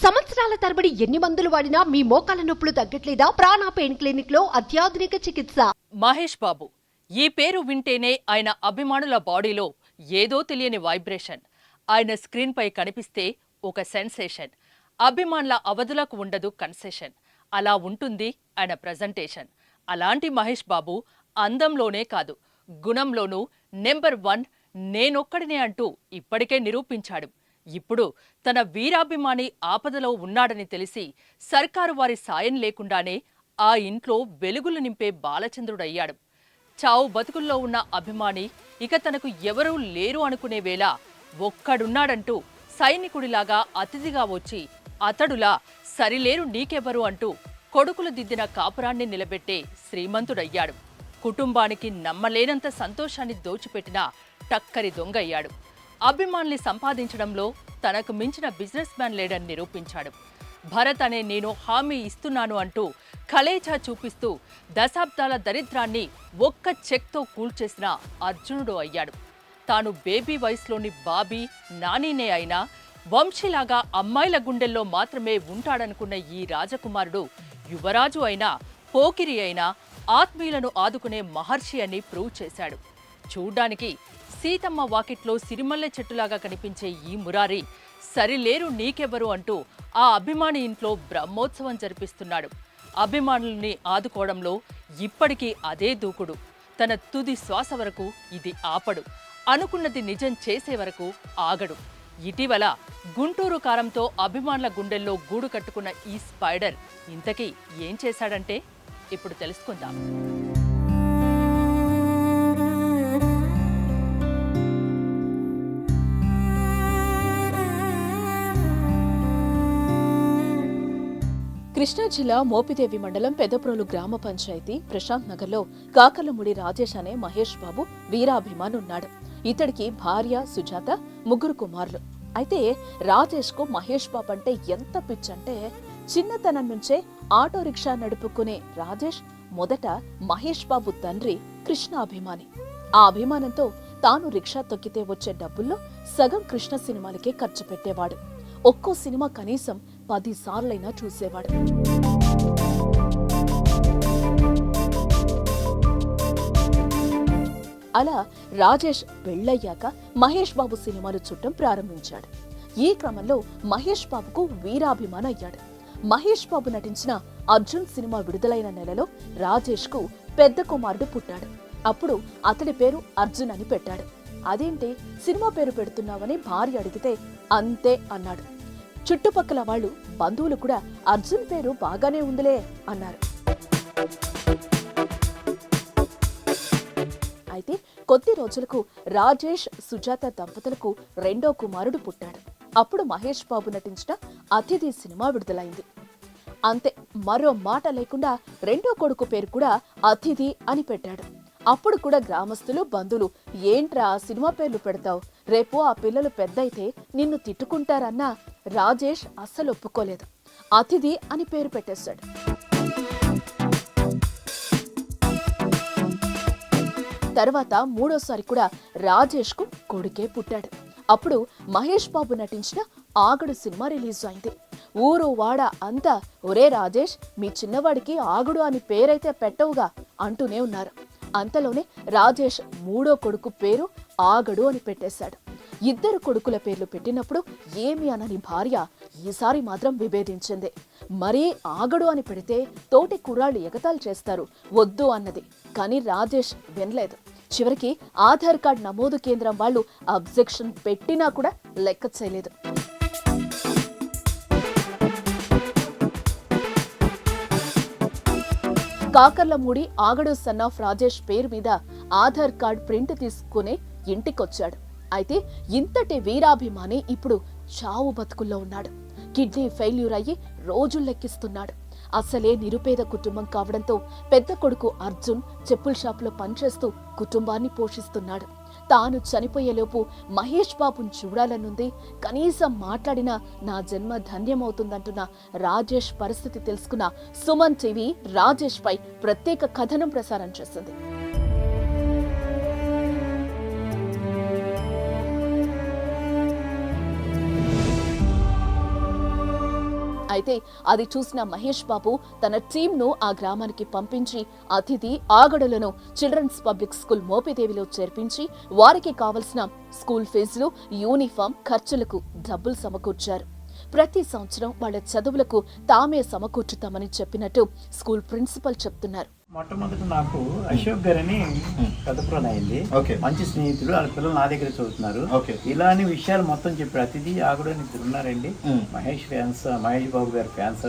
సంవత్సరాల తరబడి ఎన్ని మందులు వాడినా మీ మోకాల నొప్పులు తగ్గట్లేదా? ప్రాణ పెయిన్ క్లినిక్ లో అత్యాధునిక చికిత్స. మహేష్ బాబు ఈ పేరు వింటేనే ఆయన అభిమానుల బాడీలో ఏదో తెలియని వైబ్రేషన్. ఆయన స్క్రీన్ పై కనిపిస్తే ఒక సెన్సేషన్. అభిమానుల అవధులకు ఉండదు కన్సెషన్. అలా ఉంటుంది ఆయన ప్రజెంటేషన్. అలాంటి మహేష్ బాబు అందంలోనే కాదు, గుణంలోనూ నెంబర్ 1 నేనొక్కడినే అంటూ ఇప్పటికే నిరూపించాడు. ఇప్పుడు తన వీరాభిమాని ఆపదలో ఉన్నాడని తెలిసి సర్కారు వారి సాయం లేకుండానే ఆ ఇంట్లో వెలుగులు నింపే బాలచంద్రుడయ్యాడు. చావు బతుకుల్లో ఉన్న అభిమాని ఇక తనకు ఎవరూ లేరు అనుకునే వేళ ఒక్కడున్నాడంటూ సైనికుడిలాగా అతిథిగా వచ్చి అతడులా సరిలేరు నీకెవరు అంటూ కొడుకులు దిద్దిన కాపురాన్ని నిలబెట్టే శ్రీమంతుడయ్యాడు. కుటుంబానికి నమ్మలేనంత సంతోషాన్ని దోచిపెట్టిన టక్కరి దొంగయ్యాడు. అభిమానుల్ని సంపాదించడంలో తనకు మించిన బిజినెస్ మ్యాన్ లేడని నిరూపించాడు. భరత్ అనే నేను హామీ ఇస్తున్నాను అంటూ కలేజా చూపిస్తూ దశాబ్దాల దరిద్రాన్ని ఒక్క చెక్తో కూల్చేసిన అర్జునుడు అయ్యాడు. తాను బేబీ వయసులోని బాబీ నానీనే అయినా వంశీలాగా అమ్మాయిల గుండెల్లో మాత్రమే ఉంటాడనుకున్న ఈ రాజకుమారుడు యువరాజు అయినా పోకిరి అయినా ఆత్మీయులను ఆదుకునే మహర్షి అని ప్రూవ్ చేశాడు. చూడ్డానికి సీతమ్మ వాకిట్లో సిరిమల్లె చెట్టులాగా కనిపించే ఈ మురారి సరిలేరు నీకెవరు అంటూ ఆ అభిమాని ఇంట్లో బ్రహ్మోత్సవం జరిపిస్తున్నాడు. అభిమానుల్ని ఆదుకోవడంలో ఇప్పటికీ అదే దూకుడు. తన తుది శ్వాస వరకు ఇది ఆపడు. అనుకున్నది నిజం చేసే వరకు ఆగడు. ఇటీవల గుంటూరు కారంతో అభిమానుల గుండెల్లో గూడు కట్టుకున్న ఈ స్పైడర్ ఇంతకీ ఏం చేశాడంటే ఇప్పుడు తెలుసుకుందాం. కృష్ణా జిల్లా మోపిదేవి మండలం పెదప్రోలు గ్రామ పంచాయతీ ప్రశాంత్ నగర్లో కాకర్లమూడి రాజేష్ అనే మహేష్ బాబు వీరాభిమాని ఉన్నాడు. ఇతడికి భార్య సుజాత, 3 కుమారులు. అయితే రాజేష్ కు మహేష్ బాబు అంటే ఎంత పిచ్చంటే చిన్నతనం నుంచే ఆటో రిక్షా నడుపుకునే రాజేష్ మొదట మహేష్ బాబు తండ్రి కృష్ణ అభిమాని. ఆ అభిమానంతో తాను రిక్షా తొక్కితే వచ్చే డబ్బుల్లో సగం కృష్ణ సినిమాలకే ఖర్చు పెట్టేవాడు. ఒక్కో సినిమా కనీసం 10 సార్లైనా చూసేవాడు. అలా రాజేష్ పెళ్లయ్యాక మహేష్ బాబు సినిమాలు చూడటం ప్రారంభించాడు. ఈ క్రమంలో మహేష్ బాబుకు వీరాభిమాని అయ్యాడు. మహేష్ బాబు నటించిన అర్జున్ సినిమా విడుదలైన నెలలో రాజేష్ కు పెద్ద కుమారుడు పుట్టాడు. అప్పుడు అతడి పేరు అర్జున్ అని పెట్టాడు. అదేంటి సినిమా పేరు పెడుతున్నావని భార్య అడిగితే అంతే అన్నాడు. చుట్టుపక్కల వాళ్ళు, బంధువులు కూడా అర్జున్ పేరు బాగానే ఉందిలే అన్నారు. అయితే కొద్ది రోజులకు రాజేష్, సుజాత దంపతులకు 2వ కుమారుడు పుట్టాడు. అప్పుడు మహేష్ బాబు నటించిన అతిథి సినిమా విడుదలైంది. అంతే, మరో మాట లేకుండా 2వ కొడుకు పేరు కూడా అతిథి అని పెట్టాడు. అప్పుడు కూడా గ్రామస్తులు, బంధువులు ఏంట్రా సినిమా పేర్లు పెడతావు, రేపు ఆ పిల్లలు పెద్దయితే నిన్ను తిట్టుకుంటారన్నా రాజేష్ అస్సలు ఒప్పుకోలేదు. అతిథి అని పేరు పెట్టేశాడు. తర్వాత 3వసారి కూడా రాజేష్ కు కొడుకే పుట్టాడు. అప్పుడు మహేష్ బాబు నటించిన ఆగడు సినిమా రిలీజ్ అయింది. ఊరు వాడ అంతా ఒరే రాజేష్, మీ చిన్నవాడికి ఆగడు అని పేరైతే పెట్టవుగా అంటూనే ఉన్నారు. అంతలోనే రాజేష్ 3వ కొడుకు పేరు ఆగడు అని పెట్టేశాడు. 2 కొడుకుల పేర్లు పెట్టినప్పుడు ఏమి అనని భార్య ఈసారి మాత్రం విభేదించింది. మరీ ఆగడు అని పెడితే తోటి కుర్రాళ్ళు ఎగతాళి చేస్తారు, వద్దు అన్నది. కానీ రాజేష్ వినలేదు. చివరికి ఆధార్ కార్డ్ నమోదు కేంద్రం వాళ్ళు అబ్జెక్షన్ పెట్టినా కూడా లెక్క చేయలేదు. కాకర్లమూడి ఆగడు సన్ ఆఫ్ రాజేష్ పేరు మీద ఆధార్ కార్డ్ ప్రింట్ తీసుకుని ఇంటికొచ్చాడు. అయితే ఇంతటి వీరాభిమాని ఇప్పుడు చావు బతుకుల్లో ఉన్నాడు. కిడ్నీ ఫెయిల్యూర్ అయ్యి రోజులు లెక్కిస్తున్నాడు. అసలే నిరుపేద కుటుంబం కావడంతో పెద్ద కొడుకు అర్జున్ చెప్పుల షాపులో పనిచేస్తూ కుటుంబాన్ని పోషిస్తున్నాడు. తాను చనిపోయేలోపు మహేష్ బాబుని చూడాలనుంది, కనీసం మాట్లాడినా నా జన్మ ధన్యమవుతుందంటున్న రాజేష్ పరిస్థితి తెలుసుకున్న సుమన్ టీవీ రాజేష్ పై ప్రత్యేక కథనం ప్రసారం చేసింది. అయితే అది చూసిన మహేష్ బాబు తన టీంను ఆ గ్రామానికి పంపించి అతిథి ఆగడులను చిల్డ్రన్స్ పబ్లిక్ స్కూల్ మోపిదేవిలో చేర్పించి వారికి కావలసిన స్కూల్ ఫీజులు, యూనిఫామ్ ఖర్చులకు డబ్బులు సమకూర్చారు. ప్రతి సంవత్సరం వాళ్ళ చదువులకు తామే సమకూర్చుతామని చెప్పినట్టు స్కూల్ ప్రిన్సిపల్ చెప్తున్నారు. మొట్టమొదటి నాకు అశోక్ గారని పెద్దపురం అయింది. మంచి స్నేహితుడు, వాళ్ళ పిల్లలు నా దగ్గర చదువుతున్నారు. ఇలాంటి విషయాలు మొత్తం చెప్పారు. అతిథి ఆగుడు అని ఇద్దరు ఉన్నారండి. మహేష్ బాబు గారి ఫ్యాన్స్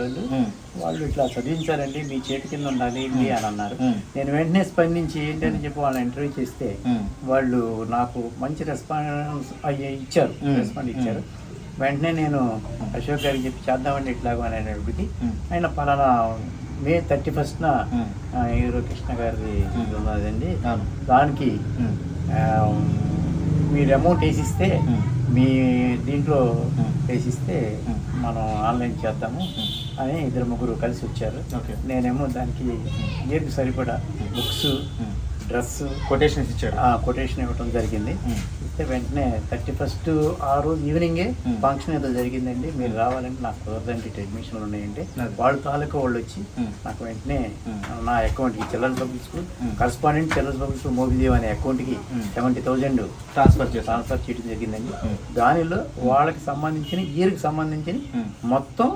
వాళ్ళు ఇట్లా చదివించారండి, మీ చేతి కింద ఉండాలి అని అన్నారు. నేను వెంటనే స్పందించి ఏంటని చెప్పి వాళ్ళని ఇంటర్వ్యూ చేస్తే వాళ్ళు నాకు మంచి రెస్పాన్స్ ఇచ్చారు. వెంటనే నేను అశోక్ గారికి చెప్పి చేద్దామండి ఇట్లాగో అనేటప్పటికి ఆయన పలానా మే 31న హీరో కృష్ణ గారి ఉన్నదండి, దానికి మీరు అమౌంట్ వేసిస్తే మీ దీంట్లో వేసిస్తే మనం ఆన్లైన్ చేద్దాము అని ఇద్దరు ముగ్గురు కలిసి వచ్చారు. నేనేమో దానికి ఏపీ సరిపడా బుక్స్, డ్రెస్, కొటేషన్ ఇవ్వడం జరిగింది. ఇస్తే వెంటనే 31st ఆ రోజు ఈవినింగే ఫంక్షన్ ఏదో జరిగిందండి, మీరు రావాలంటే నాకు కుదరదండి, అడ్మిషన్లు ఉన్నాయండి. వాళ్ళ తాలూకా వాళ్ళు వచ్చి నాకు వెంటనే నా అకౌంట్కి children's public school correspondent children's public school మోబిదేవ్ అనే అకౌంట్కి 70,000 ట్రాన్స్ఫర్ చేయడం జరిగిందండి. దానిలో వాళ్ళకి సంబంధించిన ఇయర్కి సంబంధించిన మొత్తం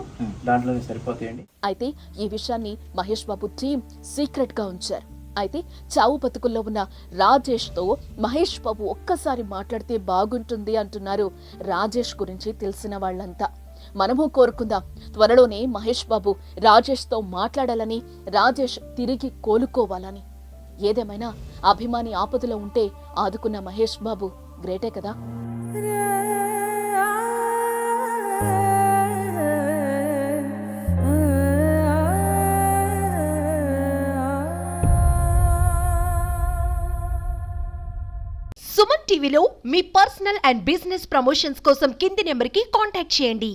దాంట్లోనే సరిపోతాయండి. అయితే ఈ విషయాన్ని మహేష్ బాబు టీం సీక్రెట్ గా ఉంచారు. అయితే చావు బతుకుల్లో ఉన్న రాజేష్ తో మహేష్ బాబు ఒక్కసారి మాట్లాడితే బాగుంటుంది అంటున్నారు రాజేష్ గురించి తెలిసిన వాళ్ళంతా. మనము కోరుకుందాం త్వరలోనే మహేష్ బాబు రాజేష్ తో మాట్లాడాలని, రాజేష్ తిరిగి కోలుకోవాలని. ఏదేమైనా అభిమాని ఆపదలో ఉంటే ఆదుకున్న మహేష్ బాబు గ్రేటే కదా. సుమన్ టీవీలో మీ పర్సనల్ అండ్ బిజినెస్ ప్రమోషన్స్ కోసం కింది నెంబర్కి కాంటాక్ట్ చేయండి.